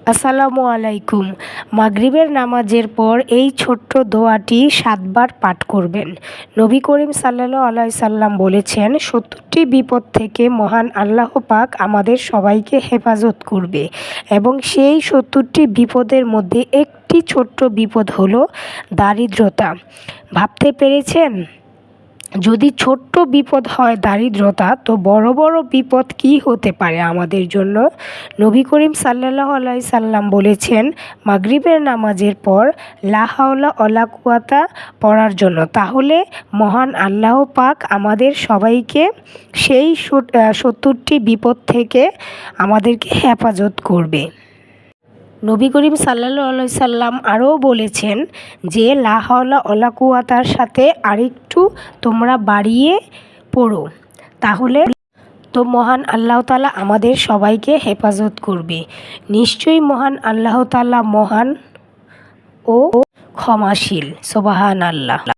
আসসালামু আলাইকুম। মাগরিবের নামাজের পর এই ছোট্ট দোয়াটি ৭ বার পাঠ করবেন। নবী করিম সাল্লাল্লাহু আলাইহি সাল্লাম বলেছেন, ৭০টি বিপদ থেকে মহান আল্লাহ পাক আমাদের সবাইকে হেফাজত করবে এবং সেই ৭০টি বিপদের মধ্যে একটি ছোট্ট বিপদ হলো দারিদ্রতা। ভাবতে পেরেছেন? যদি ছোট্ট বিপদ হয় দারিদ্রতা, তো বড় বড় বিপদ কী হতে পারে আমাদের জন্য। নবী করিম সাল্লাল্লাহু আলাইহি সাল্লাম বলেছেন মাগরিবের নামাজের পর লা হাওলা ওয়ালা কুওয়াতা পড়ার জন্য। তাহলে মহান আল্লাহ পাক আমাদের সবাইকে সেই ৭০টি বিপদ থেকে আমাদেরকে হেফাজত করবে। নবী করিম সাল্লাল্লাহু আলাইহি সাল্লাম আরও বলেছেন যে লা হাওলা ওয়ালা কুওয়াতার সাথে আরেকটু তোমরা বাড়িয়ে পড়ো, তাহলে তো মহান আল্লাহ তাআলা আমাদের সবাইকে হেফাজত করবে। নিশ্চয়ই মহান আল্লাহ তাআলা মহান ও ক্ষমাশীল। সুবহানাল্লাহ।